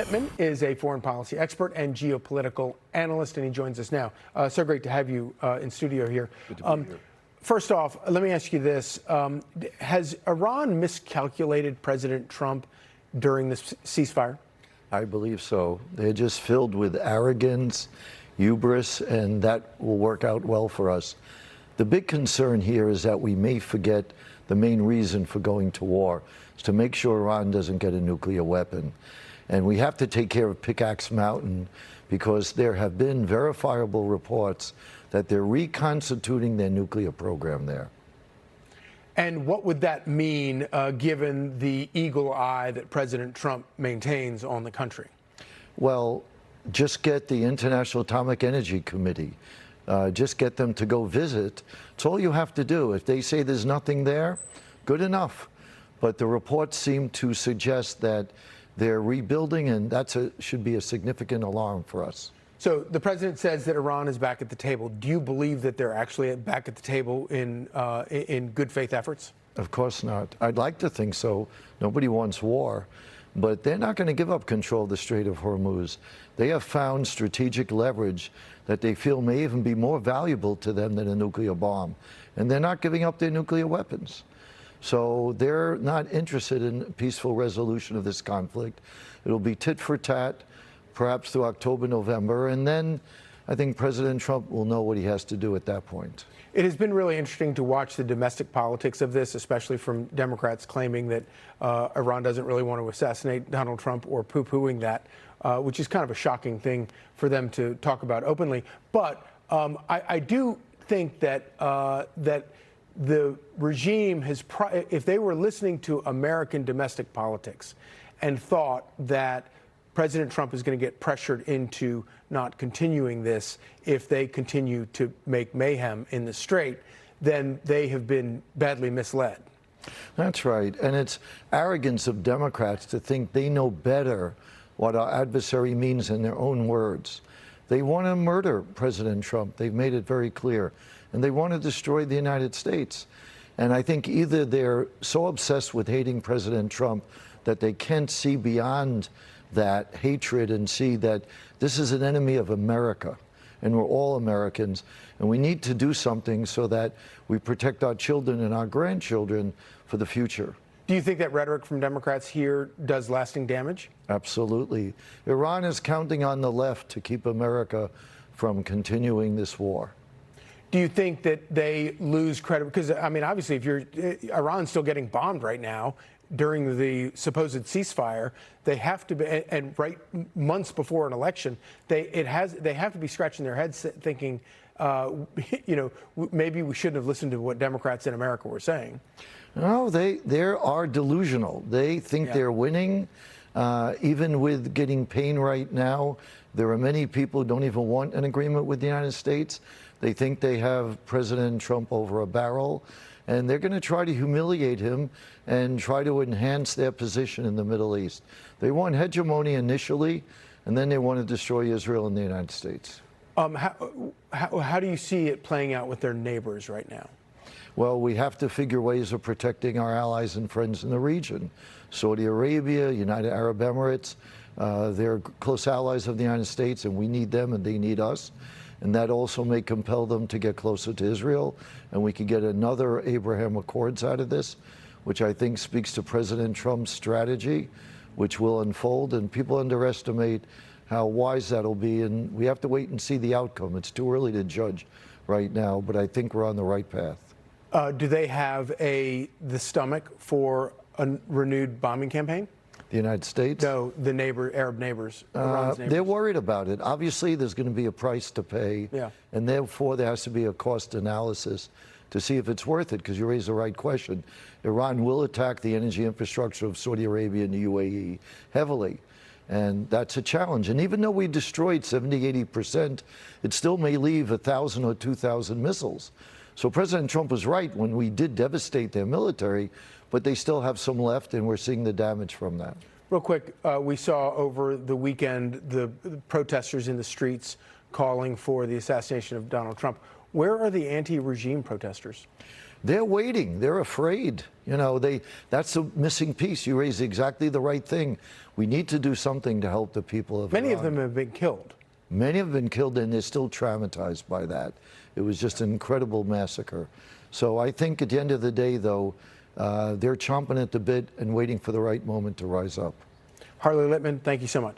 Lippman is a foreign policy expert and geopolitical analyst, and he joins us now. So great to have you in studio here. Good to be here. First off, let me ask you this. Has Iran miscalculated President Trump during this ceasefire? I believe so. They're just filled with arrogance, hubris, and that will work out well for us. The big concern here is that we may forget the main reason for going to war is to make sure Iran doesn't get a nuclear weapon. And we have to take care of Pickaxe Mountain because there have been verifiable reports that they're reconstituting their nuclear program there. And what would that mean, given the eagle eye that President Trump maintains on the country? Well, just get the International Atomic Energy Committee. Just get them to go visit. It's all you have to do. If they say there's nothing there, good enough. But the reports seem to suggest that they're rebuilding, and that should be a significant alarm for us. So the president says that Iran is back at the table. Do you believe that they're actually back at the table in good faith efforts? Of course not. I'd like to think so. Nobody wants war. But they're not going to give up control of the Strait of Hormuz. They have found strategic leverage that they feel may even be more valuable to them than a nuclear bomb. And they're not giving up their nuclear weapons. So they're not interested in peaceful resolution of this conflict. It'll be tit for tat, perhaps through October, November, and then I think President Trump will know what he has to do at that point. It has been really interesting to watch the domestic politics of this, especially from Democrats claiming that Iran doesn't really want to assassinate Donald Trump or poo-pooing that, which is kind of a shocking thing for them to talk about openly. But I do think that that the regime has, if they were listening to American domestic politics and thought that President Trump is going to get pressured into not continuing this if they continue to make mayhem in the Strait, then they have been badly misled. That's right. And it's arrogance of Democrats to think they know better what our adversary means in their own words. They want to murder President Trump. They've made it very clear. And they want to destroy the United States. And I think either they're so obsessed with hating President Trump that they can't see beyond that hatred and see that this is an enemy of America, and we're all Americans, and we need to do something so that we protect our children and our grandchildren for the future. Do you think that rhetoric from Democrats here does lasting damage? Absolutely. Iran is counting on the left to keep America from continuing this war. Do you think that they lose credit? Because, I mean, obviously, if Iran's still getting bombed right now during the supposed ceasefire, they have to be, and right months before an election, they have to be scratching their heads thinking, you know, maybe we shouldn't have listened to what Democrats in America were saying. No, they are delusional. They think they're winning. Even with getting pain right now, there are many people who don't even want an agreement with the United States. They think they have President Trump over a barrel, and they're going to try to humiliate him and try to enhance their position in the Middle East. They want hegemony initially, and then they want to destroy Israel and the United States. How do you see it playing out with their neighbors right now? Well, we have to figure ways of protecting our allies and friends in the region. Saudi Arabia, United Arab Emirates, they're close allies of the United States, and we need them and they need us. And that also may compel them to get closer to Israel, and we could get another Abraham Accords out of this, which I think speaks to President Trump's strategy, which will unfold, and people underestimate how wise that'll be, and we have to wait and see the outcome. It's too early to judge right now, but I think we're on the right path. Do they have the stomach for a renewed bombing campaign? The United States? No, the Arab neighbors, Iran's neighbors. They're worried about it. Obviously, there's going to be a price to pay, and therefore there has to be a cost analysis to see if it's worth it, because you raise the right question. Iran will attack the energy infrastructure of Saudi Arabia and the UAE heavily, and that's a challenge. And even though we destroyed 70–80%, it still may leave 1,000 or 2,000 missiles. So President Trump was right when we did devastate their military, but they still have some left, and we're seeing the damage from that. Real quick, we saw over the weekend the protesters in the streets calling for the assassination of Donald Trump. Where are the anti-regime protesters? They're waiting. They're afraid. You know, that's the missing piece. You raised exactly the right thing. We need to do something to help the people of Iran. Many of them have been killed. Many have been killed, and they're still traumatized by that. It was just an incredible massacre. So I think at the end of the day, though, they're chomping at the bit and waiting for the right moment to rise up. Harley Lippman, thank you so much.